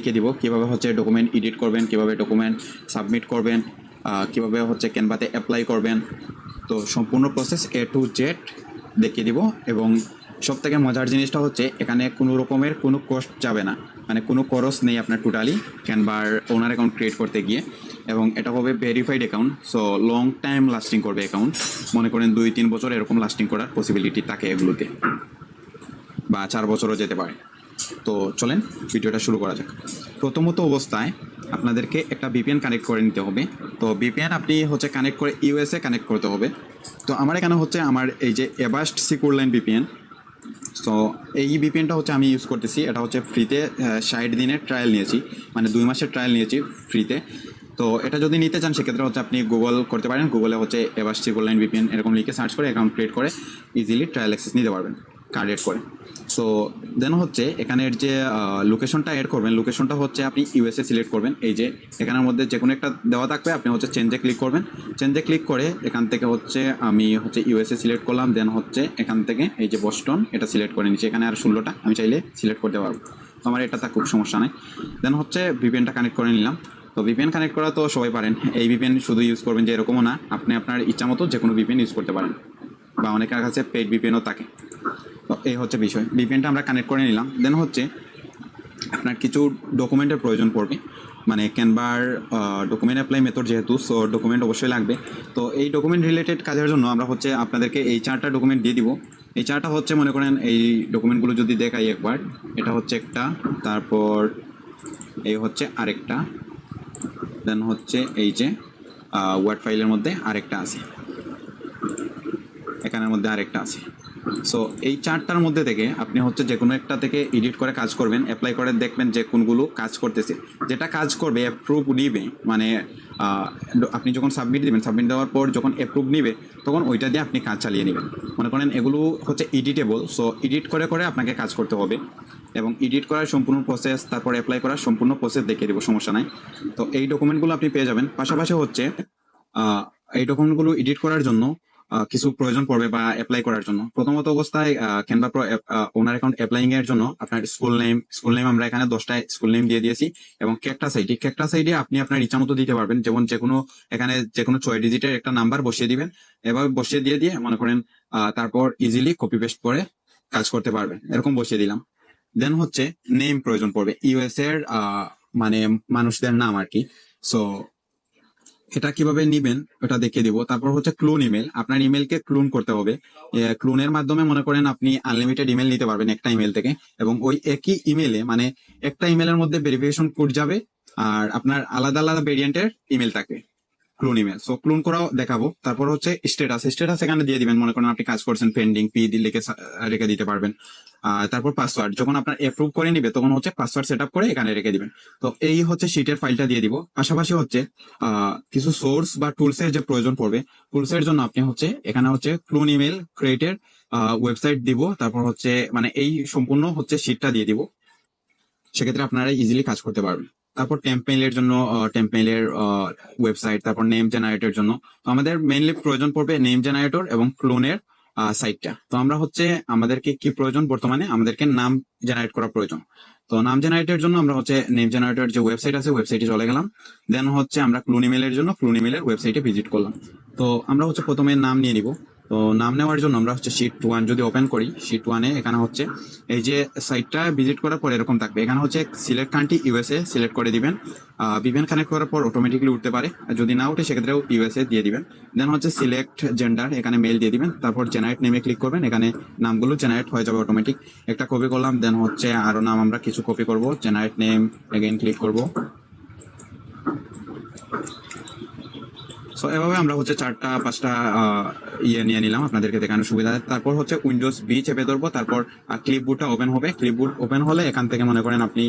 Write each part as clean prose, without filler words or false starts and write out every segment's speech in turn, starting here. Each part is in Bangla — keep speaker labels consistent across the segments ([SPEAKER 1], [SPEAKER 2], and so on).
[SPEAKER 1] দেখিয়ে দিব কিভাবে হচ্ছে ডকুমেন্ট এডিট করবেন, কিভাবে ডকুমেন্ট সাবমিট করবেন, কিভাবে হচ্ছে ক্যানভাতে অ্যাপ্লাই করবেন। তো সম্পূর্ণ প্রসেস A to Z দেখিয়ে দিব। এবং সব থেকে মজার জিনিসটা হচ্ছে এখানে কোনো রকমের কোনো কস্ট যাবে না, মানে কোনো খরচ নেই আপনার টোটালি ক্যানভার ওনার অ্যাকাউন্ট ক্রিয়েট করতে গিয়ে। এবং এটা হবে verified account, so long time lasting করবে অ্যাকাউন্ট। মনে করেন 2-3 বছর এরকম লাস্টিং করার পসিবিলিটি থাকে এগুলোতে, বা 4 বছরও যেতে পারে। তো চলেন ভিডিওটা শুরু করা যাক। প্রথমত অবস্থায় আপনাদেরকে একটা VPN কানেক্ট করে নিতে হবে। তো VPN আপনি হচ্ছে কানেক্ট করে USA কানেক্ট করতে হবে। তো আমার এখানে হচ্ছে আমার এই যে এভাস্ট সিকিউর লাইন VPN। সো এই VPNটা হচ্ছে আমি ইউজ করতেছি। এটা হচ্ছে ফ্রিতে 60 দিনের ট্রায়াল নিয়েছি, মানে 2 মাসের ট্রায়াল নিয়েছি ফ্রিতে। তো এটা যদি নিতে চান সেক্ষেত্রে হচ্ছে আপনি গুগল করতে পারেন, গুগলে হচ্ছে এভাস্ট সিকিউর লাইন VPN এরকম লিখে সার্চ করে অ্যাকাউন্ট ক্রিয়েট করে ইজিলি ট্রায়াল অ্যাক্সেস নিতে পারবেন কার্ড এড করে। সো দেন হচ্ছে এখানের যে লোকেশনটা অ্যাড করবেন, লোকেশনটা হচ্ছে আপনি USA সিলেক্ট করবেন। এই যে এখানের মধ্যে যে কোনো একটা দেওয়া থাকবে, আপনি হচ্ছে চেঞ্জে ক্লিক করবেন। চেঞ্জে ক্লিক করে এখান থেকে হচ্ছে আমি হচ্ছে USA সিলেক্ট করলাম। দেন হচ্ছে এখান থেকে এই যে বস্টন এটা সিলেক্ট করে নিচ্ছি। এখানে আর 16টা আমি চাইলে সিলেক্ট করতে পারবো, তো আমার এটা খুব সমস্যা নেই। দেন হচ্ছে VPNটা কানেক্ট করে নিলাম। তো VPN কানেক্ট করা তো সবাই পারেন। এই VPN শুধু ইউজ করবেন যে এরকমও না, আপনি আপনার ইচ্ছা মতো যে কোনো VPN ইউজ করতে পারেন, বা অনেকের কাছে পেইড VPNও থাকে। তো এই হচ্ছে বিষয়, VPNটা আমরা কানেক্ট করে নিলাম। দেন হচ্ছে আপনার কিছু ডকুমেন্টের প্রয়োজন পড়বে, মানে ক্যানভার ডকুমেন্ট অ্যাপ্লাই মেথড যেহেতু, সো ডকুমেন্ট অবশ্যই লাগবে। তো এই ডকুমেন্ট রিলেটেড কাজের জন্য আমরা হচ্ছে আপনাদেরকে এই 4টা ডকুমেন্ট দিয়ে দিব। এই 4টা হচ্ছে মনে করেন এই ডকুমেন্টগুলো যদি দেখাই একবার, এটা হচ্ছে একটা, তারপর এই হচ্ছে আরেকটা, দেন হচ্ছে এই যে ওয়ার্ড ফাইলের মধ্যে আরেকটা আছে, এখানের মধ্যে আরেকটা আছে। সো এই 4টার মধ্যে থেকে আপনি হচ্ছে যে কোনো একটা থেকে এডিট করে কাজ করবেন, অ্যাপ্লাই করে দেখবেন যে কোনগুলো কাজ করতেছে। যেটা কাজ করবে অ্যাপ্রুভ নিবে, মানে আপনি যখন সাবমিট দিবেন, সাবমিট দেওয়ার পর যখন অ্যাপ্রুভ নিবে তখন ওইটা দিয়ে আপনি কাজ চালিয়ে নেবেন। মনে করেন এগুলো হচ্ছে এডিটেবল, সো এডিট করে করে আপনাকে কাজ করতে হবে। এবং এডিট করার সম্পূর্ণ প্রসেস, তারপর অ্যাপ্লাই করার সম্পূর্ণ প্রসেস দেখিয়ে দেবো, সমস্যা নাই। তো এই ডকুমেন্টগুলো আপনি পেয়ে যাবেন। পাশাপাশি হচ্ছে এই ডকুমেন্টগুলো এডিট করার জন্য কিছু প্রয়োজন পড়বে বা অ্যাপ্লাই করার জন্য। প্রথমত অবস্থায় ক্যানভা প্রো ওনার অ্যাকাউন্ট অ্যাপ্লাইং এর জন্য আপনার স্কুল নেম আমরা এখানে 10টা স্কুল নেম দিয়ে দিয়েছি। এবং ক্যাকটাস আইডি আপনি আপনার ইচ্ছা মতো দিতে পারবেন, যেমন এখানে যে কোনো 6 ডিজিটের একটা নাম্বার বসিয়ে দিবেন। এভাবে বসিয়ে দিয়ে মনে করেন তারপর ইজিলি কপি পেস্ট করে কাজ করতে পারবেন, এরকম বসিয়ে দিলাম। দেন হচ্ছে নেম প্রয়োজন পড়বে, US এর মানে মানুষদের নাম আর কি। সো এটা কিভাবে নিবেন ওটা দেখিয়ে দিব। তারপর হচ্ছে ক্লোন ইমেল, আপনার ইমেলকে ক্লোন করতে হবে। ক্লোনের মাধ্যমে মনে করেন আপনি আনলিমিটেড ইমেল নিতে পারবেন একটা ইমেল থেকে, এবং ওই একই ইমেলে মানে একটা ইমেলের মধ্যে ভেরিফিকেশন কোড যাবে, আর আপনার আলাদা আলাদা ভেরিয়েন্টের ইমেল থাকবে, ক্লোন ইমেল। সো ক্লোন করাও দেখাবো। তারপর হচ্ছে স্ট্যাটাস এখানে দিয়ে দিবেন, মনে করেন আপনি কাজ করছেন পেন্ডিং, পি লিখে রেখে দিতে পারবেন। তারপর পাসওয়ার্ড যখন আপনার অ্যাপ্রুভ করে নিবে তখন হচ্ছে পাসওয়ার্ড সেট আপ করে এখানে রেখে দিবেন। তো এই হচ্ছে শিটের ফাইলটা দিয়ে দিব। পাশাপাশি হচ্ছে কিছু সোর্স বা টুলস এর যে প্রয়োজন পড়বে, টুলস এর জন্য আপনি হচ্ছে এখানে হচ্ছে ক্লোন ইমেল ক্রিয়েটের ওয়েবসাইট দিব। তারপর হচ্ছে মানে এই সম্পূর্ণ হচ্ছে শিটটা দিয়ে দিব, সেক্ষেত্রে আপনারা ইজিলি কাজ করতে পারবেন। তারপর টেম্পমেইলের জন্য টেম্পমেইলের ওয়েবসাইট, তারপর নেম জেনারেটর জন্য। তো আমাদের মেইনলি প্রয়োজন পড়বে নেম জেনারেটর এবং ক্লোনের সাইটটা। তো আমরা হচ্ছে আমাদেরকে কি প্রয়োজন, বর্তমানে আমাদেরকে নাম জেনারেট করা প্রয়োজন। তো নাম জেনারেটের জন্য আমরা হচ্ছে নেম জেনারেটর যে ওয়েবসাইট আছে ওয়েবসাইটে চলে গেলাম। দেন হচ্ছে আমরা ক্লোন ইমেলের জন্য ক্লোন ইমেলের ওয়েবসাইটে ভিজিট করলাম। তো আমরা হচ্ছে প্রথমে নাম নিয়ে নিব। তো নাম নেওয়ার জন্য আমরা হচ্ছে শিট 1 যদি ওপেন করি, শিট 1-এ এখানে হচ্ছে এই যে সাইটটা ভিজিট করার পর এরকম থাকবে। এখানে হচ্ছে সিলেক্ট কান্ট্রি USA সিলেক্ট করে দিবেন। VPN কানেক্ট করার পর অটোমেটিকলি উঠতে পারে, আর যদি না উঠে সেক্ষেত্রেও USA দিয়ে দিবেন। দেন হচ্ছে সিলেক্ট জেন্ডার, এখানে মেল দিয়ে দিবেন। তারপর জেনারেট নেমে ক্লিক করবেন, এখানে নামগুলো জেনারেট হয়ে যাবে অটোমেটিক। একটা কপি করলাম। দেন হচ্ছে আরো নাম আমরা কিছু কপি করব, জেনারেট নেম এগেইন ক্লিক করব। সো এভাবে আমরা হচ্ছে 4টা-5টা ইয়ে নিয়ে নিলাম আপনাদেরকে দেখানোর সুবিধা। তারপর হচ্ছে উইন্ডোজ বি চেপে ধরবো। তারপর ক্লিপবোর্ডটা ওপেন হবে। ক্লিপবোর্ড ওপেন হলে এখান থেকে মনে করেন আপনি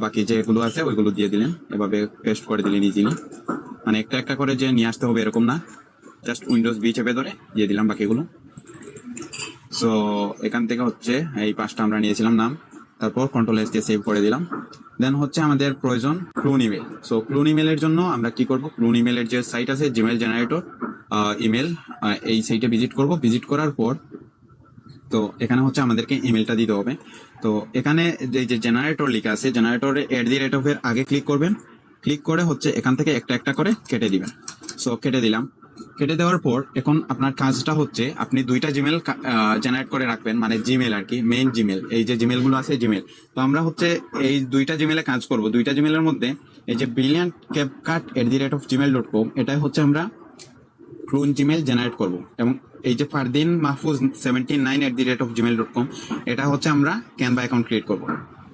[SPEAKER 1] বাকি যেগুলো আছে ওইগুলো দিয়ে দিলেন, এভাবে পেস্ট করে দিলেন ইজিলি। মানে একটা একটা করে যে নিয়ে আসতে হবে এরকম না, জাস্ট উইন্ডোজ বি চেপে ধরে দিয়ে দিলাম বাকিগুলো। সো এখান থেকে হচ্ছে এই 5টা আমরা নিয়েছিলাম নাম, তারপর কন্ট্রোল-S দিয়ে সেভ করে দিলাম। দেন হচ্ছে আমাদের প্রয়োজন ক্লোন ইমেল। সো ক্লোন ইমেলের জন্য আমরা কি করব, ক্লোন ইমেলের যে সাইট আছে জিমেল জেনারেটর ইমেল, এই সাইটে ভিজিট করব। ভিজিট করার পর তো এখানে হচ্ছে আমাদেরকে ইমেলটা দিতে হবে। তো এখানে যে জেনারেটর লেখা আছে, জেনারেটরে @ এর আগে ক্লিক করবেন, ক্লিক করে হচ্ছে এখান থেকে একটা একটা করে কেটে দিবেন। সো কেটে দিলাম। কেটে দেওয়ার পর এখন আপনার কাজটা হচ্ছে আপনি দুইটা জিমেল জেনারেট করে রাখবেন, মানে জিমেল আর কি, মেইন জিমেল, এই যে জিমেল গুলো আছে জিমেল। তো আমরা হচ্ছে এই দুইটা জিমেলে কাজ করব। দুইটা জিমেলের মধ্যে এই যে brilliantcapcut@gmail.com, এটাই হচ্ছে আমরা ক্লোন জিমেল জেনারেট করব, এবং এই যে ফারদিন মাহফুজ 79@gmail.com, এটা হচ্ছে আমরা ক্যানভা অ্যাকাউন্ট ক্রিয়েট করব।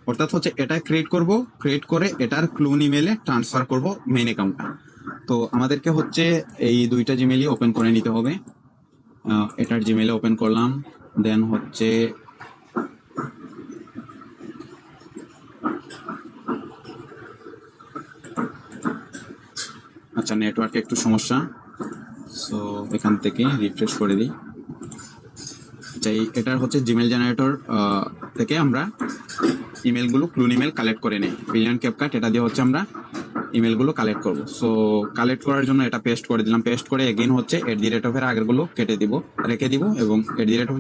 [SPEAKER 1] অর্থাৎ হচ্ছে এটা ক্রিয়েট করব, ক্রিয়েট করে এটার ক্লোন ইমেলে ট্রান্সফার করব মেইন অ্যাকাউন্টটা। তো আমাদেরকে হচ্ছে এই দুইটা জিমেলই ওপেন করে নিতে হবে। এটার জিমেলে ওপেন করলাম, দেন হচ্ছে আচ্ছা নেটওয়ার্কে একটু সমস্যা, সো এখান থেকে রিফ্রেশ করে দিই। এটার হচ্ছে জিমেল জেনারেটর থেকে আমরা ইমেলগুলো ক্লোন ইমেল কালেক্ট করে নেই। ব্রিলিয়ান্ট ক্যাপকাট এটা দিয়ে হচ্ছে আমরা ইমেলগুলো কালেক্ট করব। সো কালেক্ট করার জন্য এটা পেস্ট করে দিলাম। পেস্ট করে এগেইন হচ্ছে @এর আগেরগুলো রেখে দিব এবং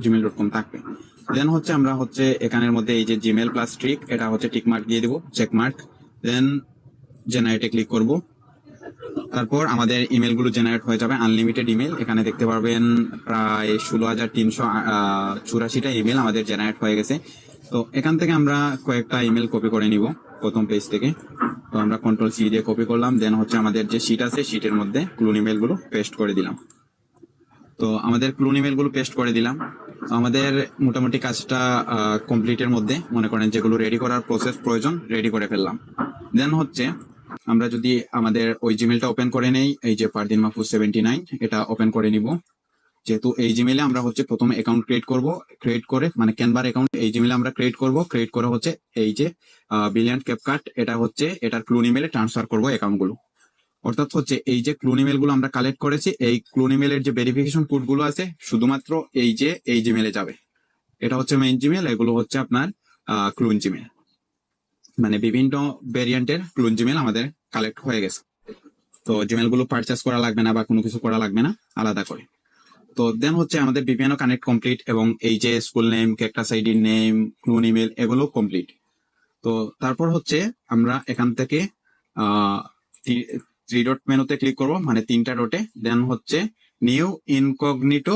[SPEAKER 1] @gmail.com থাকবে। দেন হচ্ছে আমরা হচ্ছে এখানের মধ্যে এই যে জিমেল প্লাস ট্রিক, এটা হচ্ছে টিক মার্ক দিয়ে দিব, চেক মার্ক। দেন জেনারেটে ক্লিক করব। তারপর আমাদের ইমেলগুলো জেনারেট হয়ে যাবে, আনলিমিটেড ইমেল। এখানে দেখতে পারবেন প্রায় 16,384টা ইমেল আমাদের জেনারেট হয়ে গেছে। তো এখান থেকে আমরা কয়েকটা ইমেল কপি করে নিব প্রথম পেজ থেকে। তো আমরা Ctrl+C দিয়ে কপি করলাম। দেন হচ্ছে আমাদের যে শিট আছে, শিটের মধ্যে ক্লোন ইমেলগুলো পেস্ট করে দিলাম। তো আমাদের ক্লোন ইমেলগুলো পেস্ট করে দিলাম। তো আমাদের মোটামুটি কাজটা কমপ্লিটের মধ্যে, মনে করেন যেগুলো রেডি করার প্রসেস প্রয়োজন রেডি করে ফেললাম। দেন হচ্ছে আমরা যদি আমাদের ওই জিমেলটা ওপেন করে নেই, এই যে ফারদিন মাহফুজ 79, এটা ওপেন করে নিব। যেহেতু এই জিমেলে আমরা হচ্ছে প্রথমে অ্যাকাউন্ট ক্রিয়েট করব, ক্রিয়েট করে মানে ক্যানভার অ্যাকাউন্ট এই জিমেলে আমরা ক্রিয়েট করব, ক্রিয়েট করে হচ্ছে এই যে ব্রিলিয়ান্ট ক্যাপকাট, এটা হচ্ছে এটার ক্লোন ইমেলে ট্রান্সফার করব অ্যাকাউন্টগুলো। অর্থাৎ হচ্ছে এই যে ক্লোন ইমেল গুলো আমরা কালেক্ট করেছি, এই ক্লোন ইমেলের যে ভেরিফিকেশন কোড গুলো আছে শুধুমাত্র এই জিমেলে যাবে। এটা হচ্ছে মেইন জিমেল, এগুলো হচ্ছে আপনার ক্লোন জিমেল, মানে বিভিন্ন ভেরিয়েন্টের ক্লোন জিমেল আমাদের কালেক্ট হয়ে গেছে। তো জিমেল গুলো পারচেস করা লাগবে না বা কোনো কিছু করা লাগবে না আলাদা করে। তো দেন হচ্ছে আমাদের বিভিন্ন কানেক্ট কমপ্লিট, এবং এই যে school name, cactus ID name, clone email, এগুলো কমপ্লিট। তো তারপর হচ্ছে আমরা এখান থেকে থ্রি ডট মেনুতে ক্লিক করব, মানে তিনটা ডটে। দেন হচ্ছে নিউ ইনকগনিটো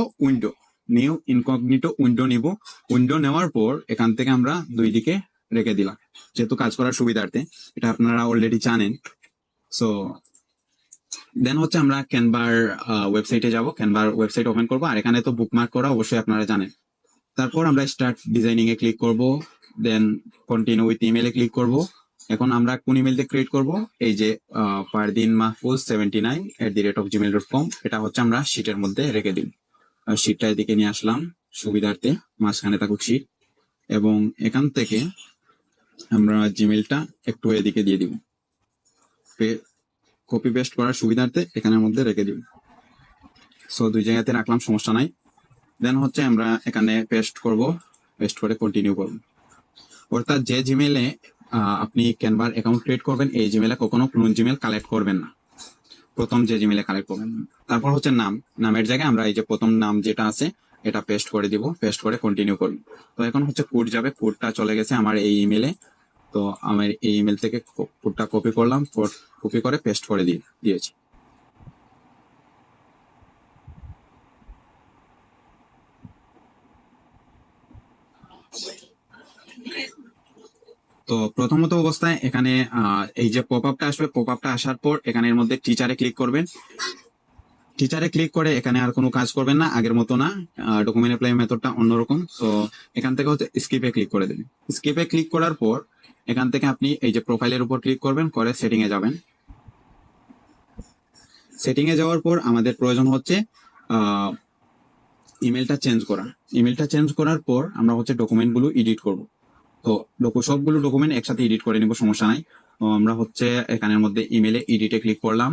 [SPEAKER 1] উইন্ডো নিব। উইন্ডো নেওয়ার পর এখান থেকে আমরা দুই দিকে রেখে দিলাম, যেহেতু কাজ করার সুবিধার্থে, এটা আপনারা অলরেডি জানেন। সো দেন হচ্ছে আমরা ক্যানভার ওয়েবসাইটে যাব, ক্যানভার ওয়েবসাইট ওপেন করবো, আর এখানে তো বুকমার্ক করা অবশ্যই আপনারা জানেন। তারপর আমরা স্টার্ট ডিজাইনিং এ ক্লিক করব, দেন কন্টিনিউ উইথ ইমেলে ক্লিক করব। এখন আমরা কোন ইমেল দিয়ে ক্রিয়েট করব, এই যে ফারদিন মাহফুজ 79@gmail.com, এটা হচ্ছে আমরা শিটের মধ্যে রেখে দিই। শিটটা এদিকে নিয়ে আসলাম সুবিধার্থে, মাঝখানে থাকুক শিট, এবং এখান থেকে আমরা জিমেলটা একটু এদিকে দিয়ে দিব, কপি পেস্ট করার সুবিধার্থে এখানের মধ্যে রেখে দিব। সো দুই জায়গাতে রাখলাম, সমস্যা নাই। দেন হচ্ছে আমরা এখানে পেস্ট করব, পেস্ট করে কন্টিনিউ করব। অর্থাৎ যে জিমেলে আপনি ক্যানভার অ্যাকাউন্ট ক্রিয়েট করবেন, এই জিমেলে কখনো ক্লোন জিমেল কালেক্ট করবেন না, প্রথম যে জিমেলে কালেক্ট করবেন। তারপর হচ্ছে নামের জায়গায় আমরা এই যে প্রথম নাম যেটা আছে এটা পেস্ট করে দিব, পেস্ট করে কন্টিনিউ করব। তো এখন হচ্ছে কোড যাবে, কোডটা চলে গেছে আমার এই ইমেলে। তো আমার এই ইমেল থেকে কোডটা কপি করলাম, কপি করে পেস্ট করে দিয়েছি। তো প্রথমত অবস্থায় এখানে এই যে পপ আপটা আসবে, পপ আপটা আসার পর এখানের মধ্যে টিচারে ক্লিক করবেন। টিচারে ক্লিক করে এখানে আর কোনো কাজ করবেন না, আগের মতো না, ডকুমেন্ট অ্যাপ্লাই মেথডটা অন্যরকম। সো এখান থেকে হচ্ছে স্কিপে ক্লিক করে দেবেন। স্কিপে ক্লিক করার পর এখান থেকে আপনি এই যে প্রোফাইলের উপর ক্লিক করবেন, করে সেটিং এ যাবেন। সেটিং এ যাওয়ার পর আমাদের প্রয়োজন হচ্ছে ইমেলটা চেঞ্জ করা। ইমেলটা চেঞ্জ করার পর আমরা হচ্ছে ডকুমেন্টগুলো এডিট করব। তো সবগুলো ডকুমেন্ট একসাথে এডিট করে নিব, সমস্যা নাই। তো আমরা হচ্ছে এখানের মধ্যে ইমেলে এডিটে ক্লিক করলাম।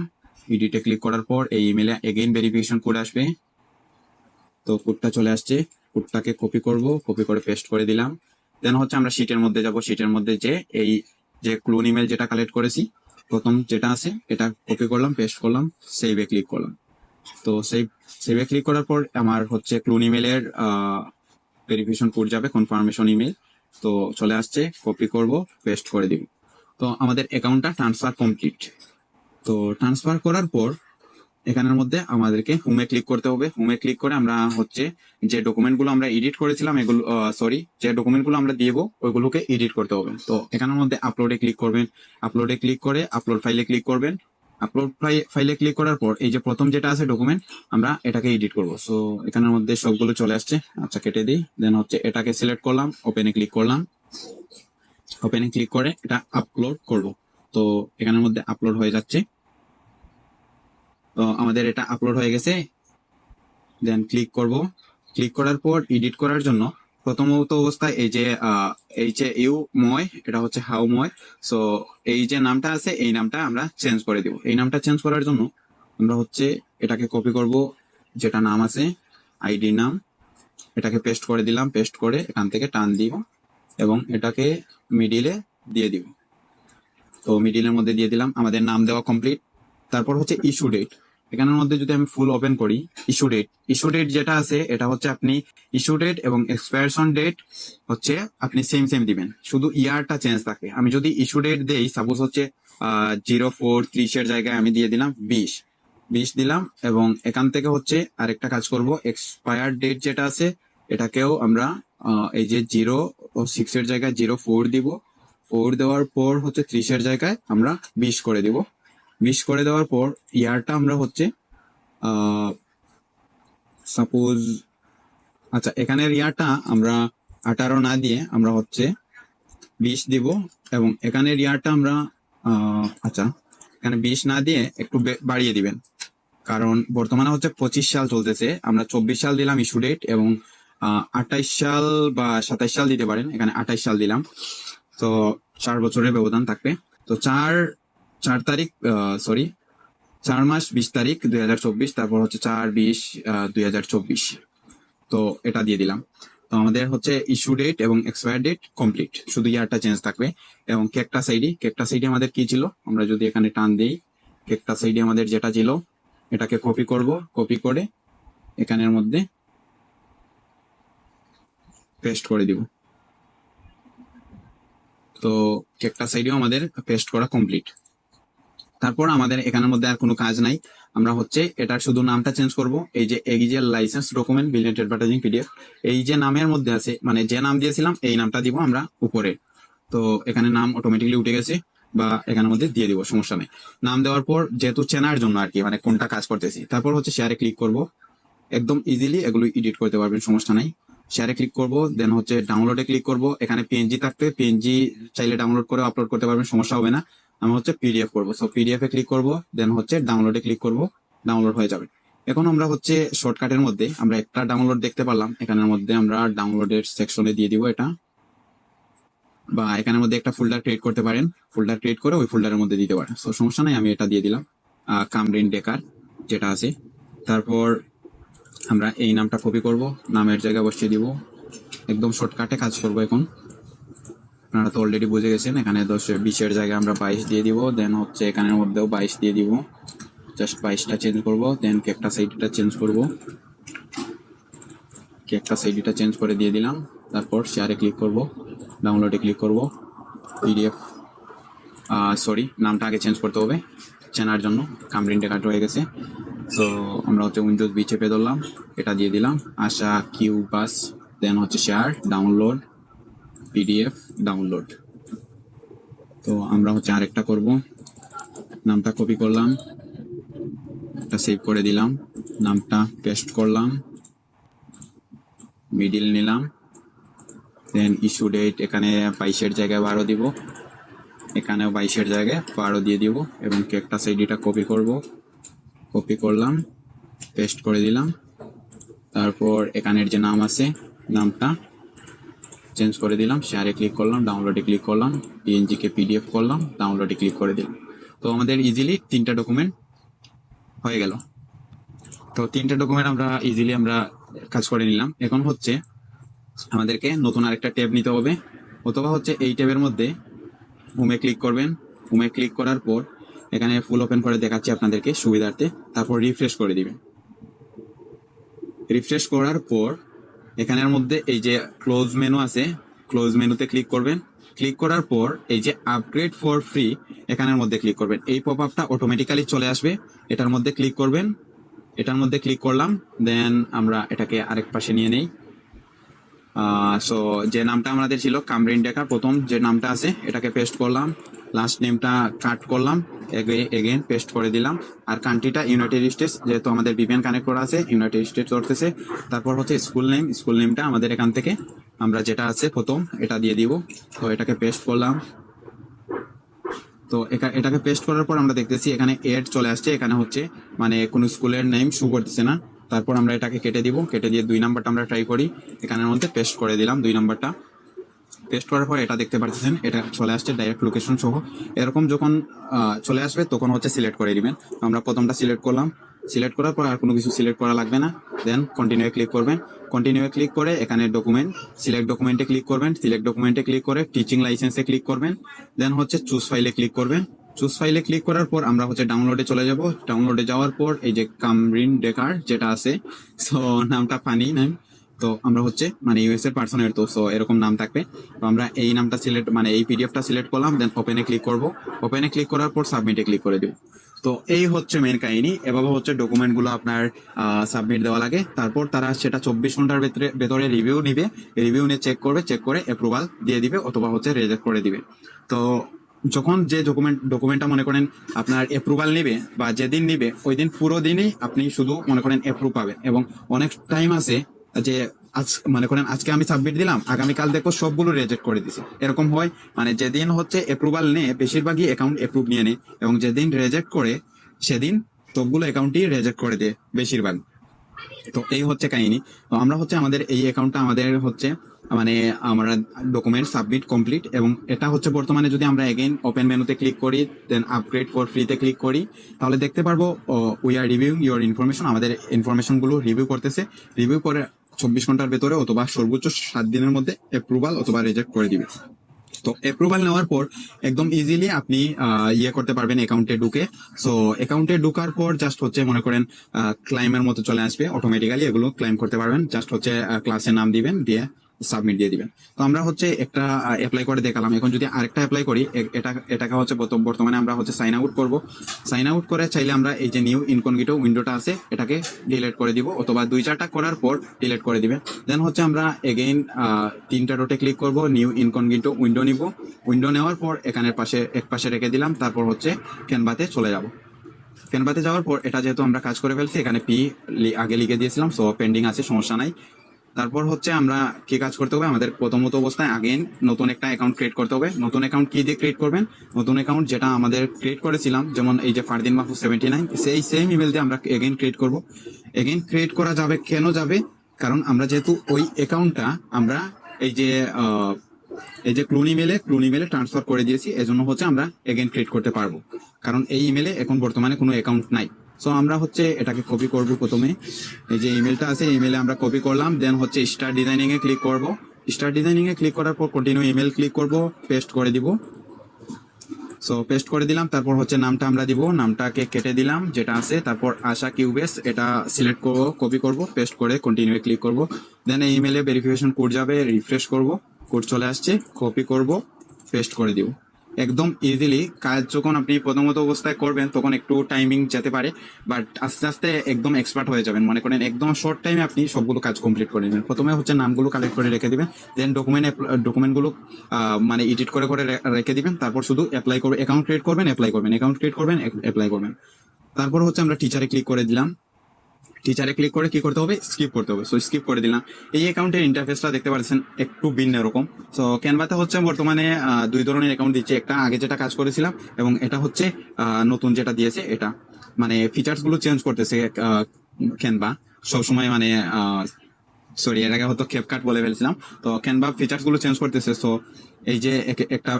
[SPEAKER 1] এডিটে ক্লিক করার পর এই ইমেলে এগেইন ভেরিফিকেশন কোড আসবে। তো কোডটা চলে আসছে, কোডটাকে কপি করব, কপি করে পেস্ট করে দিলাম। দেন হচ্ছে আমরা শিটের মধ্যে যাব, শিটের মধ্যে এই যে ক্লোন ইমেল যেটা কালেক্ট করেছি প্রথম যেটা আছে এটা কপি করলাম, পেস্ট করলাম, সেভে ক্লিক করলাম। তো সেভে ক্লিক করার পর আমার হচ্ছে ক্লোন ইমেলের ভেরিফিকেশন কোড যাবে, কনফার্মেশন ইমেল। তো চলে আসছে, কপি করব, পেস্ট করে দিব। তো আমাদের অ্যাকাউন্টটা ট্রান্সফার কমপ্লিট। তো ট্রান্সফার করার পর এখানের মধ্যে আমাদেরকে হোমে ক্লিক করতে হবে। হোমে ক্লিক করে আমরা হচ্ছে যে ডকুমেন্টগুলো আমরা এডিট করেছিলাম এগুলো যে ডকুমেন্টগুলো আমরা দিব ওইগুলোকে এডিট করতে হবে। তো এখানের মধ্যে আপলোডে ক্লিক করবেন, আপলোডে ক্লিক করে আপলোড ফাইলে ক্লিক করবেন। আপলোড ফাইলে ক্লিক করার পর এই যে প্রথম যেটা আছে ডকুমেন্ট, আমরা এটাকে এডিট করব। সো এখানের মধ্যে সবগুলো চলে আসছে, আচ্ছা কেটে দিই। দেন হচ্ছে এটাকে সিলেক্ট করলাম, ওপেনে ক্লিক করলাম, ওপেনে ক্লিক করে এটা আপলোড করব। তো এখানের মধ্যে আপলোড হয়ে যাচ্ছে। তো আমাদের এটা আপলোড হয়ে গেছে। দেন ক্লিক করব। ক্লিক করার পর এডিট করার জন্য প্রথমত অবস্থায় এই যে ইউ ময়, এটা হচ্ছে হাউ ময়। সো এই যে নামটা আছে এই নামটা আমরা চেঞ্জ করে দিব। এই নামটা চেঞ্জ করার জন্য আমরা হচ্ছে এটাকে কপি করব, যেটা নাম আছে আইডি নাম, এটাকে পেস্ট করে দিলাম। পেস্ট করে এখান থেকে টান দিব এবং এটাকে মিডিলে দিয়ে দিব। তো মিডিলের মধ্যে দিয়ে দিলাম, আমাদের নাম দেওয়া কমপ্লিট। তারপর হচ্ছে ইস্যু ডেট। এখানের মধ্যে যদি আমি ফুল ওপেন করি, ইস্যু ডেট যেটা আছে এটা হচ্ছে আপনি ইস্যু ডেট এবং এক্সপায়ারেশন ডেট হচ্ছে আপনি সেম সেম দিবেন, শুধু ইয়ারটা চেঞ্জ থাকে। আমি যদি ইস্যু ডেট দেই, সাপোজ হচ্ছে 04/30 জায়গায় আমি দিয়ে দিলাম 20 দিলাম। এবং এখান থেকে হচ্ছে আরেকটা কাজ করব, এক্সপায়ার ডেট যেটা আছে এটাকেও আমরা এই যে 06 জায়গায় 04 দিব। 4 দেওয়ার পর হচ্ছে 30 জায়গায় আমরা 20 করে দিব। 20 করে দেওয়ার পর ইয়ারটা আমরা হচ্ছে সাপোজ, আচ্ছা এখানের ইয়ারটা আমরা 18 না দিয়ে আমরা হচ্ছে 20 দিব। এবং এখানের ইয়ারটা আমরা আচ্ছা এখানে 20 না দিয়ে একটু বাড়িয়ে দিবেন, কারণ বর্তমানে হচ্ছে 25 সাল চলতেছে, আমরা 24 সাল দিলাম ইস্যু ডেট। এবং 28 সাল বা 27 সাল দিতে পারেন, এখানে 28 সাল দিলাম। তো 4 বছরের ব্যবধান থাকবে। তো 4 তারিখ, সরি 4 মাস 20 তারিখ 2024, তারপর হচ্ছে 4/20/2024। তো এটা দিয়ে দিলাম। তো আমাদের হচ্ছে ইস্যু ডেট এবং এক্সপায়ার ডেট কমপ্লিট, শুধু ইয়ারটা চেঞ্জ থাকবে। এবং কেকটাস আইডি আমাদের কি ছিল, আমরা যদি এখানে টান দিই, কেকটাস আইডি আমাদের যেটা ছিল এটাকে কপি করব, কপি করে এখানের মধ্যে পেস্ট করে দিব। তো কেকটাস আইডিও আমাদের পেস্ট করা কমপ্লিট। তারপর আমাদের এখানের মধ্যে আর কোনো কাজ নাই, আমরা হচ্ছে এটার শুধু নামটা চেঞ্জ করব। এই যে licence document billion advertising PDF, এই যে নামের মধ্যে আছে, মানে যে নাম দিয়েছিলাম এই নামটা দিব আমরা উপরে। তো এখানে নাম অটোমেটিকলি উঠে গেছে, বা এখানের মধ্যে দিয়ে দিব, সমস্যা নেই। নাম দেওয়ার পর যেহেতু চেনার জন্য আর কি, মানে কোনটা কাজ করতেছি। তারপর হচ্ছে শেয়ারে ক্লিক করব, একদম ইজিলি এগুলো এডিট করতে পারবেন, সমস্যা নাই। শেয়ারে ক্লিক করব, দেন হচ্ছে ডাউনলোডে ক্লিক করব। এখানে পিএনজি থাকবে, পিএনজি চাইলে ডাউনলোড করে আপলোড করতে পারবেন, সমস্যা হবে না। আমি হচ্ছে পিডিএফ করবো, সো পিডিএফ এ ক্লিক করব, দেন হচ্ছে ডাউনলোডে ক্লিক করব, ডাউনলোড হয়ে যাবে। এখন আমরা হচ্ছে শর্টকাটের মধ্যে আমরা একটা ডাউনলোড দেখতে পারলাম, এখানের মধ্যে আমরা ডাউনলোডের সেকশনে দিয়ে দিব এটা, বা এখানের মধ্যে একটা ফোল্ডার ক্রিয়েট করতে পারেন, ফোল্ডার ক্রিয়েট করে ওই ফোল্ডারের মধ্যে দিতে পারেন, সো সমস্যা নাই। আমি এটা দিয়ে দিলাম, কামরিন ডেকার যেটা আছে। তারপর আমরা এই নামটা কপি করব, নামের জায়গায় বসিয়ে দিব, একদম শর্টকাটে কাজ করব এখন। আপনারা তো অলরেডি বুঝে গেছেন, এখানে 20 জায়গায় আমরা 22 দিয়ে দিব। দেন হচ্ছে এখানের মধ্যেও 22 দিয়ে দিব, জাস্ট 22টা চেঞ্জ করব। দেন কেকটাস আইডিটা চেঞ্জ করব, কেকটাস আইডিটা চেঞ্জ করে দিয়ে দিলাম। তারপর শেয়ারে ক্লিক করব, ডাউনলোডে ক্লিক করব, পিডিএফ, সরি নামটা আগে চেঞ্জ করতে হবে চেনার জন্য, কামরিন ডেকার হয়ে গেছে। সো আমরা হচ্ছে উইন্ডোজ বি চেপে ধরলাম, এটা দিয়ে দিলাম, আশা কিউ বাস। দেন হচ্ছে শেয়ার, ডাউনলোড, পিডিএফ, ডাউনলোড। তো আমরা হচ্ছে আরেকটা করব, নামটা কপি করলাম, এটা সেভ করে দিলাম, নামটা পেস্ট করলাম, মিডিল নিলাম। দেন ইস্যু ডেট এখানে 22 জায়গায় 12 দিব, এখানেও 22 জায়গায় 12 দিয়ে দিব। এবং কেকটাস আইডিটা কপি করব, কপি করলাম, পেস্ট করে দিলাম। তারপর এখানের যে নাম আছে নামটা চেঞ্জ করে দিলাম, শেয়ারে ক্লিক করলাম, ডাউনলোডে ক্লিক করলাম, পিএনজি কে পিডিএফ করলাম, ডাউনলোডে ক্লিক করে দিলাম। তো আমাদের ইজিলি 3টা ডকুমেন্ট হয়ে গেল। তো 3টা ডকুমেন্ট আমরা ইজিলি কাজ করে নিলাম। এখন হচ্ছে আমাদেরকে নতুন আরেকটা ট্যাব নিতে হবে, অথবা হচ্ছে এই ট্যাবের মধ্যে হোমে ক্লিক করবেন। হোমে ক্লিক করার পর এখানে ফুল ওপেন করে দেখাচ্ছি আপনাদেরকে সুবিধার্থে। তারপর রিফ্রেশ করে দিবেন। রিফ্রেশ করার পর এখানের মধ্যে এই যে ক্লোজ মেনু আছে, ক্লোজ মেনুতে ক্লিক করবেন। ক্লিক করার পর এই যে আপগ্রেড ফর ফ্রি এখানের মধ্যে ক্লিক করবেন। এই পপ আপটা অটোমেটিক্যালি চলে আসবে, এটার মধ্যে ক্লিক করবেন। এটার মধ্যে ক্লিক করলাম, দেন আমরা এটাকে আরেক পাশে নিয়ে নেই। সো যে নামটা আমাদের ছিল কামরিন ডেকার, প্রথম যে নামটা আছে এটাকে পেস্ট করলাম, লাস্ট নেমটা কাট করলাম, এগেন পেস্ট করে দিলাম। আর কান্ট্রিটা ইউনাইটেড স্টেটস, যেহেতু আমাদের ভিপিএন কানেক্ট করা আছে ইউনাইটেড স্টেটস ধরতেছে। তারপর হচ্ছে স্কুল নেমটা আমাদের এখান থেকে আমরা যেটা আছে প্রথম এটা দিয়ে দিব। তো এটাকে পেস্ট করলাম। তো এটাকে পেস্ট করার পর আমরা দেখতেছি এখানে এড চলে আসছে, এখানে হচ্ছে মানে কোন স্কুলের নেম শো করতেছে না। তারপর আমরা এটাকে কেটে দিব, কেটে দিয়ে 2 নাম্বারটা আমরা ট্রাই করি, এখানের মধ্যে পেস্ট করে দিলাম 2 নাম্বারটা। পেস্ট করার পর এটা দেখতে পাচ্ছেন এটা চলে আসছে ডাইরেক্ট লোকেশন সহ। এরকম যখন চলে আসবে তখন হচ্ছে সিলেক্ট করে দিবেন। আমরা প্রথমটা সিলেক্ট করলাম, সিলেক্ট করার পর আর কোনো কিছু সিলেক্ট করা লাগবে না। দেন কন্টিনিউ ক্লিক করবেন। কন্টিনিউ ক্লিক করে এখানে ডকুমেন্ট, সিলেক্ট ডকুমেন্টে ক্লিক করবেন। সিলেক্ট ডকুমেন্টে ক্লিক করে টিচিং লাইসেন্সে ক্লিক করবেন। দেন হচ্ছে চুজ ফাইলে ক্লিক করবেন। চুজ ফাইলে ক্লিক করার পর আমরা হচ্ছে ডাউনলোডে চলে যাব। ডাউনলোডে যাওয়ার পর এই যে কামরিন ডেকার যেটা আছে, সো নামটা ফানি নাম, তো আমরা হচ্ছে মানে ইউএস এর পার্সনের, তো সো এরকম নাম থাকবে। তো আমরা এই নামটা সিলেক্ট মানে এই পিডিএফটা সিলেক্ট করলাম, দেন ওপেনে ক্লিক করব। ওপেনে ক্লিক করার পর সাবমিটে ক্লিক করে দেব। তো এই হচ্ছে মেন কাহিনী। এভাবে হচ্ছে ডকুমেন্ট গুলো আপনার সাবমিট দেওয়া লাগে। তারপর তারা সেটা 24 ঘন্টার ভেতরে রিভিউ নিবে, রিভিউ নিয়ে চেক করবে, চেক করে অ্যাপ্রুভাল দিয়ে দিবে অথবা হচ্ছে রিজেক্ট করে দিবে। তো যখন যে ডকুমেন্টটা মনে করেন আপনার অ্যাপ্রুভাল নিবে বা যেদিন নিবে ওই দিন পুরো দিনই আপনি শুধু মনে করেন অ্যাপ্রুভ পাবেন। এবং অনেক টাইম আছে যে আজ মনে করেন আজকে আমি সাবমিট দিলাম, আগামীকাল দেখো সবগুলো রিজেক্ট করে দিছে, এরকম হয়। মানে যেদিন হচ্ছে অ্যাপ্রুভাল নেয় বেশিরভাগই অ্যাকাউন্ট অ্যাপ্রুভ নিয়ে নেয়, এবং যেদিন রিজেক্ট করে সেদিন সবগুলো অ্যাকাউন্টই রিজেক্ট করে দেয় বেশিরভাগ। তো এই হচ্ছে কাহিনী। তো আমরা হচ্ছে আমাদের এই অ্যাকাউন্টটা আমাদের হচ্ছে মানে আমরা ডকুমেন্ট সাবমিট কমপ্লিট, এবং এটা হচ্ছে বর্তমানে যদি আমরা এগেইন ওপেন মেনুতে ক্লিক করি, দেন আপগ্রেড ফর ফ্রিতে ক্লিক করি, তাহলে দেখতে পারবো we are reviewing your information, আমাদের ইনফরমেশন গুলো রিভিউ করতেছে। রিভিউ করে 24 ঘন্টার ভেতরে অথবা সর্বোচ্চ 7 দিনের মধ্যে অ্যাপ্রুভাল অথবা রিজেক্ট করে দিবে। তো অ্যাপ্রুভাল নেওয়ার পর একদম ইজিলি আপনি ইয়ে করতে পারবেন অ্যাকাউন্টে ঢুকে। সো অ্যাকাউন্টে ঢুকার পর জাস্ট হচ্ছে মনে করেন ক্লাইমের মতো চলে আসবে, অটোমেটিক্যালি এগুলো ক্লাইম করতে পারবেন। জাস্ট হচ্ছে ক্লাসের নাম দিবেন, দিয়ে সাবমিট দিয়ে দিবেন। তো আমরা হচ্ছে একটা অ্যাপ্লাই করে দেখালাম, এখন যদি আরেকটা অ্যাপ্লাই করি, এটাকে হচ্ছে বর্তমানে আমরা হচ্ছে সাইন আউট করব। সাইন আউট করে চাইলে আমরা এই যে নিউ ইনকগনিটো উইন্ডোটা আছে এটাকে ডিলিট করে দিব, অথবা 2-4টা করার পর ডিলিট করে দিবেন। দেন হচ্ছে আমরা এগেইন 3টা ডটে ক্লিক করব, নিউ ইনকগনিটো উইন্ডো নিব। উইন্ডো নেওয়ার পর এখানের পাশে এক পাশে রেখে দিলাম, তারপর হচ্ছে ক্যানভাতে চলে যাব। ক্যানভাতে যাওয়ার পর এটা যেহেতু আমরা কাজ করে ফেলছি, এখানে পি আগে লিখে দিয়েছিলাম, সো পেন্ডিং আছে, সমস্যা নাই। তারপর হচ্ছে আমরা কি কাজ করতে হবে, আমাদের প্রথমত অবস্থায় আগেন নতুন একটা অ্যাকাউন্ট ক্রিয়েট করতে হবে। নতুন অ্যাকাউন্ট কি দিয়ে ক্রিয়েট করবেন, নতুন অ্যাকাউন্ট যেটা আমাদের ক্রিয়েট করেছিলাম, যেমন এই যে ফারদিন মাহফুজ 79, সেই সেম ইমেল দিয়ে আমরা এগেইন ক্রিয়েট করব। এগেইন ক্রিয়েট করা যাবে, কেন যাবে, কারণ আমরা যেহেতু ওই অ্যাকাউন্টটা আমরা এই যে ক্লোন ইমেলে ট্রান্সফার করে দিয়েছি, এজন্য হচ্ছে আমরা এগেইন ক্রিয়েট করতে পারবো, কারণ এই ইমেলে এখন বর্তমানে কোনো অ্যাকাউন্ট নাই। সো আমরা হচ্ছে এটাকে কপি করব, প্রথমে এই যে ইমেলটা আছে ইমেলে আমরা কপি করলাম, দেন হচ্ছে স্টার ডিজাইনিং এ ক্লিক করব। স্টার ডিজাইনিং এ ক্লিক করার পর কন্টিনিউ ইমেল ক্লিক করব, পেস্ট করে দিব। সো পেস্ট করে দিলাম, তারপর হচ্ছে নামটা আমরা দিব, নামটাকে কেটে দিলাম যেটা আছে, তারপর আশা কিউবেস এটা সিলেক্ট করব, কপি করব, পেস্ট করে কন্টিনিউ ক্লিক করব। দেন এই ইমেলে ভেরিফিকেশন কোড যাবে, রিফ্রেশ করব, কোড চলে আসছে, কপি করব, পেস্ট করে দিব। একদম ইজিলি কাজ যখন আপনি প্রথমত অবস্থায় করবেন তখন একটু টাইমিং যেতে পারে, বাট আস্তে আস্তে একদম এক্সপার্ট হয়ে যাবেন। মনে করেন একদম শর্ট টাইমে আপনি সবগুলো কাজ কমপ্লিট করে নেবেন। প্রথমে হচ্ছে নামগুলো কালেক্ট করে রেখে দিবেন, দেন ডকুমেন্টগুলো মানে এডিট করে করে রেখে দিবেন। তারপর শুধু অ্যাপ্লাই করবেন, অ্যাকাউন্ট ক্রিয়েট করবেন, অ্যাপ্লাই করবেন, অ্যাকাউন্ট ক্রিয়েট করবেন, অ্যাপ্লাই করবেন। তারপর হচ্ছে আমরা টিচারে ক্লিক করে দিলাম। টিচারে ক্লিক করে কি করতে হবে, স্কিপ করতে হবে। সো স্কিপ করে দিলাম। এই অ্যাকাউন্টের ইন্টারফেসটা দেখতে পাচ্ছেন একটু ভিন্ন এরকম। সো ক্যানভাতে হচ্ছে বর্তমানে 2 ধরনের অ্যাকাউন্ট দিচ্ছে, একটা আগে যেটা কাজ করেছিলাম এবং এটা হচ্ছে নতুন যেটা দিয়েছে। এটা মানে ফিচার্স গুলো চেঞ্জ করতেছে ক্যানভা সবসময়, মানে সরি এর আগে হয়তো ক্যাপকাট বলে ফেলছিলাম। তো ক্যানভা ফিচার্স গুলো চেঞ্জ করতেছে। সো এই যে একটা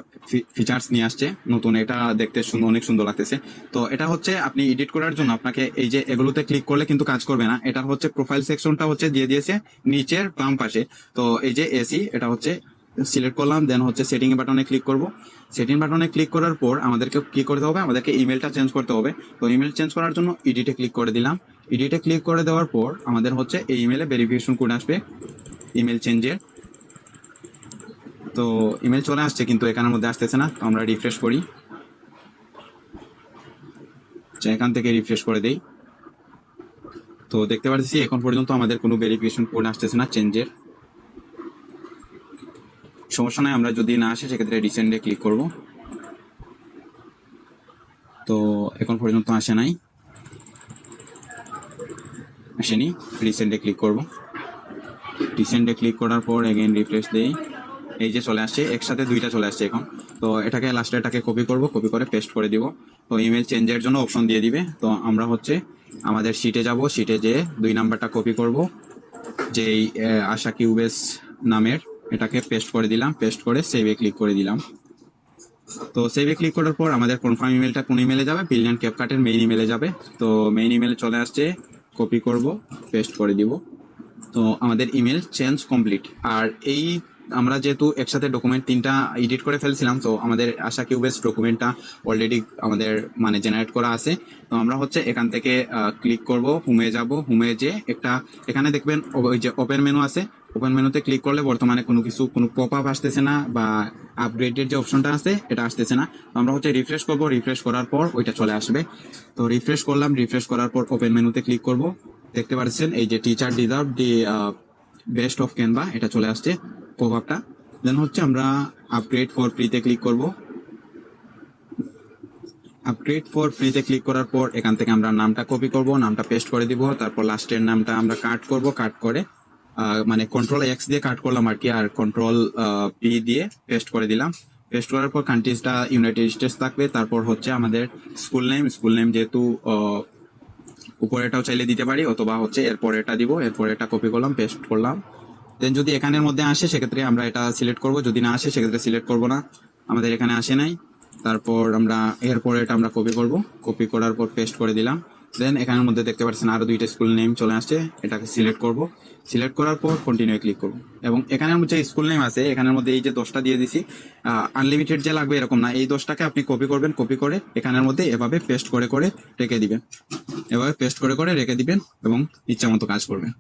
[SPEAKER 1] ফিচার্স নিয়ে আসছে নতুন, এটা দেখতে অনেক সুন্দর লাগতেছে। তো এটা হচ্ছে আপনি এডিট করার জন্য আপনাকে এই যে এগুলোতে ক্লিক করলে কিন্তু কাজ করবে না। এটা হচ্ছে প্রোফাইল সেকশনটা হচ্ছে দিয়ে দিয়েছে নিচের বাম পাশে। তো এই যে এসি এটা হচ্ছে সিলেক্ট করলাম, দেন হচ্ছে সেটিং বাটনে ক্লিক করব। সেটিং বাটনে ক্লিক করার পর আমাদেরকে কি করতে হবে, আমাদেরকে ইমেলটা চেঞ্জ করতে হবে। তো ইমেল চেঞ্জ করার জন্য এডিটে ক্লিক করে দিলাম। এডিটে ক্লিক করে দেওয়ার পর আমাদের হচ্ছে এই ইমেলে ভেরিফিকেশন কোড আসবে। ইমেল চেঞ্জের। তো ইমেল চলে আসছে কিন্তু এখানের মধ্যে আসতেছে না, তো আমরা রিফ্রেশ করি, এখান থেকে রিফ্রেশ করে দেই। তো দেখতে পাচ্ছি এখন পর্যন্ত আমাদের কোনো ভেরিফিকেশন কোড আসতেছে না চেঞ্জের। সমস্যা নাই, আমরা যদি না আসে সেক্ষেত্রে রিসেন্টে ক্লিক করব। তো এখন পর্যন্ত আসে নাই, আসেনি, রিসেন্টে ক্লিক করব। রিসেন্টে ক্লিক করার পর এগেইন রিফ্রেশ দেই, এই যে চলে আসছে, একসাথে দুইটা চলে আসছে এখন। তো এটাকে লাস্টে এটাকে কপি করব, কপি করে পেস্ট করে দিব। তো ইমেল চেঞ্জের জন্য অপশন দিয়ে দিবে। তো আমরা হচ্ছে আমাদের শিটে যাব, শিটে যেয়ে 2 নাম্বারটা কপি করব, যেই আশা কিউবেস নামের, এটাকে পেস্ট করে দিলাম, পেস্ট করে সেভে ক্লিক করে দিলাম। তো সেভে ক্লিক করার পর আমাদের কনফার্ম ইমেলটা কোন ইমেলে যাবে, ব্রিলিয়ান্ট ক্যাপকাটের মেইন ইমেলে যাবে। তো মেইন ইমেলে চলে আসছে, কপি করব, পেস্ট করে দিব। তো আমাদের ইমেল চেঞ্জ কমপ্লিট। আর এই আমরা যেহেতু একসাথে ডকুমেন্ট 3টা এডিট করে ফেলছিলাম, তো আমাদের আশা কিউবেস ডকুমেন্টটা অলরেডি আমাদের মানে জেনারেট করা আছে। তো আমরা হচ্ছে এখান থেকে ক্লিক করব, হোমে যাব, হোমে যে একটা এখানে দেখবেন ওই যে ওপেন মেনু আছে, ওপেন মেনুতে ক্লিক করলে বর্তমানে কোনো পপ আপ আসতেছে না, বা আপগ্রেডের যে অপশনটা আছে এটা আসতেছে না। তো আমরা হচ্ছে রিফ্রেশ করব, রিফ্রেশ করার পর ওইটা চলে আসবে। তো রিফ্রেশ করলাম, রিফ্রেশ করার পর ওপেন মেনুতে ক্লিক করব, দেখতে পাচ্ছেন এই যে teacher deserve the best of Canva, এটা চলে আসছে পপ আপটা। দেন হচ্ছে আমরা আপগ্রেড ফর ফ্রিতে ক্লিক করব। আপগ্রেড ফর ফ্রিতে ক্লিক করার পর এখান থেকে আমরা নামটা কপি করব, নামটা পেস্ট করে দিব, তারপর লাস্টের নামটা আমরা কাট করব, কাট করে মানে কন্ট্রোল এক্স দিয়ে কাট করলাম আর কি, আর কন্ট্রোল পি দিয়ে পেস্ট করে দিলাম। পেস্ট করার পর কান্ট্রিজটা ইউনাইটেড স্টেটস থাকবে। তারপর হচ্ছে আমাদের স্কুল নেম যেহেতু উপরেটাও চাইলে দিতে পারি, অথবা হচ্ছে এরপর এটা দিব, এরপর এটা কপি করলাম, পেস্ট করলাম। দেন যদি এখানের মধ্যে আসে সেক্ষেত্রে আমরা এটা সিলেক্ট করব, যদি না আসে সেক্ষেত্রে সিলেক্ট করব না। আমাদের এখানে আসে নাই, তারপর আমরা এরপর এটা আমরা কপি করব, কপি করার পর পেস্ট করে দিলাম। দেন এখানের মধ্যে দেখতে পাচ্ছেন আরো 2টা স্কুল নেম চলে আসছে, এটাকে সিলেক্ট করব, সিলেক্ট করার পর কন্টিনিউ ক্লিক করব। এবং এখানের মধ্যে স্কুল নেম আছে, এখানের মধ্যে এই যে 10টা দিয়ে দিছি, আনলিমিটেড যে লাগবে এরকম না, এই 10টাকে আপনি কপি করবেন, কপি করে এখানের মধ্যে এভাবে পেস্ট করে করে রেখে দিবেন, এভাবে পেস্ট করে করে রেখে দিবেন এবং ইচ্ছা মতো কাজ করবেন।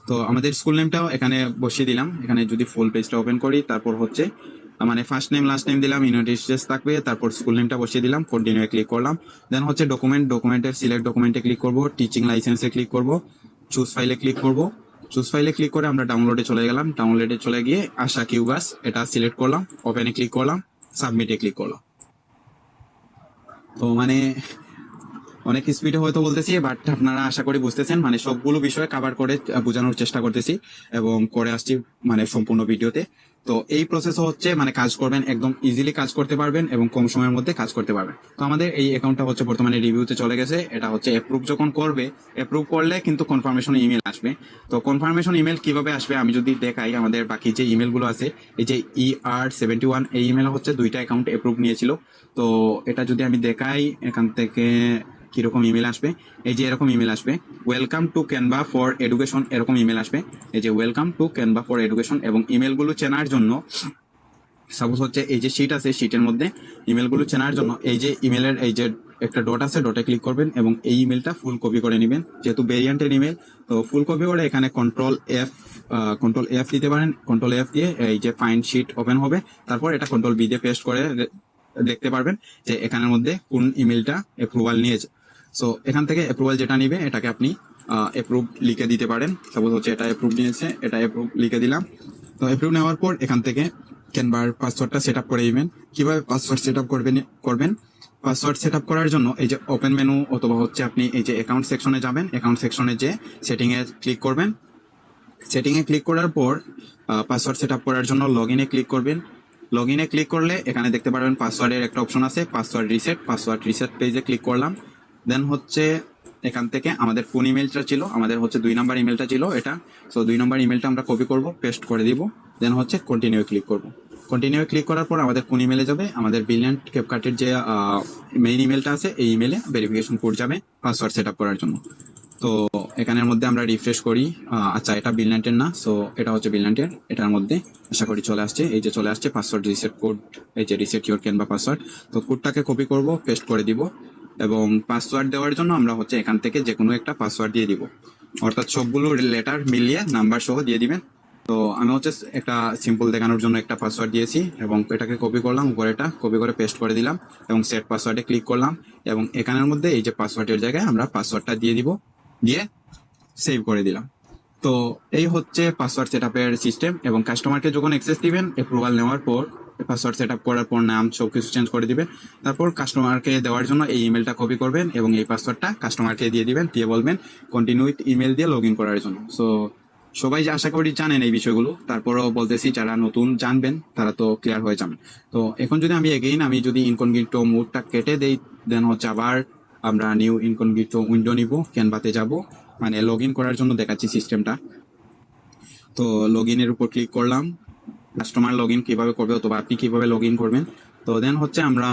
[SPEAKER 1] তো আমাদের স্কুল নেমটাও এখানে বসিয়ে দিলাম। এখানে যদি ফুল পেজটা ওপেন করি, তারপর হচ্ছে মানে ফার্স্ট নেম লাস্ট নেম দিলাম, ইউনাইটেড স্টেটস থাকবে, তারপর স্কুল নেমটা বসিয়ে দিলাম, কন্টিনিউ ক্লিক করলাম। দেন হচ্ছে ডকুমেন্টের সিলেক্ট ডকুমেন্টে ক্লিক করব, টিচিং লাইসেন্সে ক্লিক করব, চুজ ফাইলে ক্লিক করব। চুজ ফাইলে ক্লিক করে আমরা ডাউনলোডে চলে গেলাম, ডাউনলোডে চলে গিয়ে আশা কিউবাস এটা সিলেক্ট করলাম, ওপেনে ক্লিক করলাম, সাবমিটে ক্লিক করলাম। তো মানে অনেক স্পিডে হয়তো বলতেছি, বাট আপনারা আশা করি বুঝতেছেন, মানে সবগুলো বিষয় কভার করে বোঝানোর চেষ্টা করতেছি এবং করে আসছি মানে সম্পূর্ণ ভিডিওতে। তো এই প্রসেস হচ্ছে মানে কাজ করবেন, একদম ইজিলি কাজ করতে পারবেন এবং কম সময়ের মধ্যে কাজ করতে পারবেন। তো আমাদের এই অ্যাকাউন্টটা হচ্ছে বর্তমানে রিভিউতে চলে গেছে, এটা হচ্ছে অ্যাপ্রুভ যখন করবে, অ্যাপ্রুভ করলে কিন্তু কনফার্মেশন ইমেল আসবে। তো কনফার্মেশন ইমেল কিভাবে আসবে আমি যদি দেখাই, আমাদের বাকি যে ইমেলগুলো আছে, এই যে ER71 এই ইমেল হচ্ছে 2টা অ্যাকাউন্ট অ্যাপ্রুভ নিয়েছিল। তো এটা যদি আমি দেখাই এখান থেকে কিরকম ইমেল আসবে, এই যে এরকম ইমেল আসবে, welcome to Canva for education, এরকম ইমেল আসবে, এই যে welcome to Canva for education. এবং ইমেলগুলো চেনার জন্য সাপোজ হচ্ছে এই যে শিট আছে, শিটের মধ্যে ইমেলগুলো চেনার জন্য এই যে ইমেলের এই যে একটা ডট আছে, ডটে ক্লিক করবেন এবং এই ইমেলটা ফুল কপি করে নেবেন, যেহেতু ভেরিয়েন্টের ইমেল। তো ফুল কপি করে এখানে কন্ট্রোল এফ দিতে পারেন, কন্ট্রোল এফ দিয়ে এই যে ফাইন্ড শিট ওপেন হবে, তারপর এটা কন্ট্রোল বি দিয়ে পেস্ট করে দেখতে পারবেন যে এখানের মধ্যে কোন ইমেলটা অ্যাপ্রুভাল নিয়েছে। সো এখান থেকে অ্যাপ্রুভাল যেটা নিবে এটাকে আপনি অ্যাপ্রুভ লিখে দিতে পারেন। সাপোজ হচ্ছে এটা অ্যাপ্রুভ নিয়েছে, এটা অ্যাপ্রুভ লিখে দিলাম। তো অ্যাপ্রুভ নেওয়ার পর এখান থেকে ক্যানভার পাসওয়ার্ডটা সেট আপ করে দিবেন। কিভাবে পাসওয়ার্ড সেট আপ করবেন, পাসওয়ার্ড সেট আপ করার জন্য এই যে ওপেন মেনু, অথবা হচ্ছে আপনি এই যে অ্যাকাউন্ট সেকশনে যাবেন, অ্যাকাউন্ট সেকশনে যে সেটিং এ ক্লিক করবেন, সেটিং এ ক্লিক করার পর পাসওয়ার্ড সেট আপ করার জন্য লগ ইনে ক্লিক করবেন। লগ ইনে ক্লিক করলে এখানে দেখতে পারবেন পাসওয়ার্ডের একটা অপশন আছে, পাসওয়ার্ড রিসেট পেজে ক্লিক করলাম। দেন হচ্ছে এখান থেকে আমাদের কোন ইমেলটা ছিল, আমাদের হচ্ছে 2 নাম্বার ইমেলটা ছিল এটা। সো 2 নাম্বার ইমেলটা আমরা কপি করব, পেস্ট করে দিব। দেন হচ্ছে কন্টিনিউ ক্লিক করব। কন্টিনিউ ক্লিক করার পর আমাদের কোন ইমেলে যাবে, আমাদের ব্রিলিয়ান্ট ক্যাপকাটের যে মেইন ইমেলটা আছে এই ইমেলে ভেরিফিকেশন কোড যাবে পাসওয়ার্ড সেট আপ করার জন্য। তো এখানের মধ্যে আমরা রিফ্রেশ করি, আচ্ছা এটা বিলিয়ন্টের না, সো এটা হচ্ছে বিলিয়ন্টের, এটার মধ্যে আশা করি চলে আসছে, এই যে চলে আসছে পাসওয়ার্ড রিসেট কোড, এই যে রিসেট ইওর ক্যানভা পাসওয়ার্ড। তো কোডটাকে কপি করব, পেস্ট করে দিব এবং পাসওয়ার্ড দেওয়ার জন্য আমরা হচ্ছে এখান থেকে যে কোনো একটা পাসওয়ার্ড দিয়ে দিব, অর্থাৎ সবগুলো লেটার মিলিয়ে নাম্বার সহ দিয়ে দিবেন। তো আমি হচ্ছে একটা সিম্পল দেখানোর জন্য একটা পাসওয়ার্ড দিয়েছি এবং এটাকে কপি করলাম, উপরেটা কপি করে পেস্ট করে দিলাম এবং সেট পাসওয়ার্ডে ক্লিক করলাম এবং এখানের মধ্যে এই যে পাসওয়ার্ডের জায়গায় আমরা পাসওয়ার্ডটা দিয়ে দিব, দিয়ে সেভ করে দিলাম। তো এই হচ্ছে পাসওয়ার্ড সেটআপের সিস্টেম। এবং কাস্টমারকে যখন অ্যাক্সেস দিবেন, অ্যাপ্রুভাল নেওয়ার পর পাসওয়ার্ড সেটআপ করার পর নাম সবকিছু চেঞ্জ করে দিবেন। তারপর কাস্টমারকে দেওয়ার জন্য এই ইমেলটা কপি করবেন এবং এই পাসওয়ার্ডটা কাস্টমারকে দিয়ে দিবেন, দিয়ে বলবেন কন্টিনিউ উইথ ইমেল দিয়ে লগ ইন করার জন্য। সো সবাই যে আশা করি জানেন এই বিষয়গুলো, তারপরও বলতেছি যারা নতুন জানবেন তারা তো ক্লিয়ার হয়ে যাবেন। তো এখন যদি আমি এগেইন আমি যদি ইনকগনিটো মোডটা কেটে দেই, দেন হচ্ছে আবার আমরা নিউ ইনকগনিটো উইন্ডো নিব, ক্যানভাতে যাব, মানে লগ ইন করার জন্য দেখাচ্ছি সিস্টেমটা। তো লগ ইনের উপর ক্লিক করলাম, কাস্টমার লগ ইন কিভাবে করবে অথবা আপনি কিভাবে লগ ইন করবেন। তো দেন হচ্ছে আমরা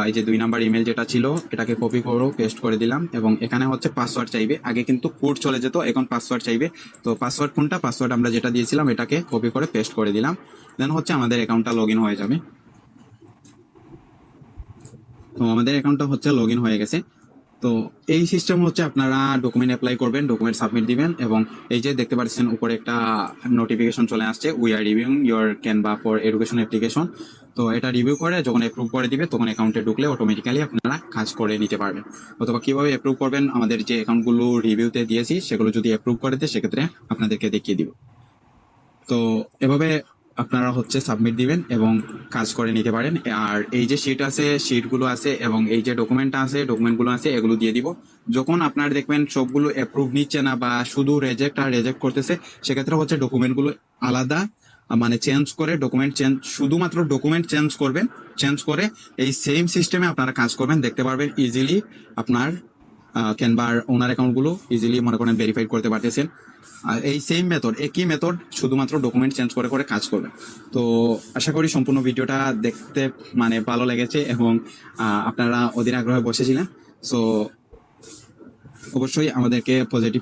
[SPEAKER 1] এই যে 2 নাম্বার ইমেল যেটা ছিল এটাকে কপি করে পেস্ট করে দিলাম এবং এখানে হচ্ছে পাসওয়ার্ড চাইবে। আগে কিন্তু কোড চলে যেত, এখন পাসওয়ার্ড চাইবে। তো পাসওয়ার্ড কোনটা, পাসওয়ার্ড আমরা যেটা দিয়েছিলাম এটাকে কপি করে পেস্ট করে দিলাম। দেন হচ্ছে আমাদের অ্যাকাউন্টটা লগ ইন হয়ে যাবে। তো আমাদের অ্যাকাউন্টটা হচ্ছে লগ ইন হয়ে গেছে। তো এই সিস্টেম হচ্ছে আপনারা ডকুমেন্ট অ্যাপ্লাই করবেন, ডকুমেন্ট সাবমিট দিবেন এবং এই যে দেখতে পাচ্ছেন উপরে একটা নোটিফিকেশন চলে আসছে, we are reviewing your Canva for education application. তো এটা রিভিউ করে যখন অ্যাপ্রুভ করে দিবে তখন অ্যাকাউন্টে ঢুকলে অটোমেটিক্যালি আপনারা কাজ করে নিতে পারবেন। অথবা কিভাবে অ্যাপ্রুভ করবেন, আমাদের যে অ্যাকাউন্টগুলো রিভিউতে দিয়েছি সেগুলো যদি অ্যাপ্রুভ করে দেয় সেক্ষেত্রে আপনাদেরকে দেখিয়ে দিব। তো এভাবে আপনারা হচ্ছে সাবমিট দিবেন এবং কাজ করে নিতে পারেন। আর এই যে শিট আছে, শিটগুলো আছে এবং এই যে ডকুমেন্ট আছে, ডকুমেন্টগুলো আছে, এগুলো দিয়ে দিব। যখন আপনার দেখবেন সবগুলো অ্যাপ্রুভ নিচ্ছে না বা শুধু রেজেক্ট আর রেজেক্ট করতেছে, সেক্ষেত্রে হচ্ছে ডকুমেন্টগুলো আলাদা মানে চেঞ্জ করে ডকুমেন্ট চেঞ্জ, শুধুমাত্র ডকুমেন্ট চেঞ্জ করবেন, চেঞ্জ করে এই সেম সিস্টেমে আপনারা কাজ করবেন, দেখতে পারবেন ইজিলি আপনার ক্যানভার ওনার অ্যাকাউন্টগুলো ইজিলি মনে করেন ভেরিফাই করতে পারতেছেন। আর এই সেম মেথড, একই মেথড, শুধুমাত্র ডকুমেন্ট চেঞ্জ করে করে কাজ করবে। তো আশা করি সম্পূর্ণ ভিডিওটা দেখতে মানে ভালো লেগেছে এবং আপনারা অধীর আগ্রহে বসেছিলেন। সো অবশ্যই আমাদেরকে পজিটিভ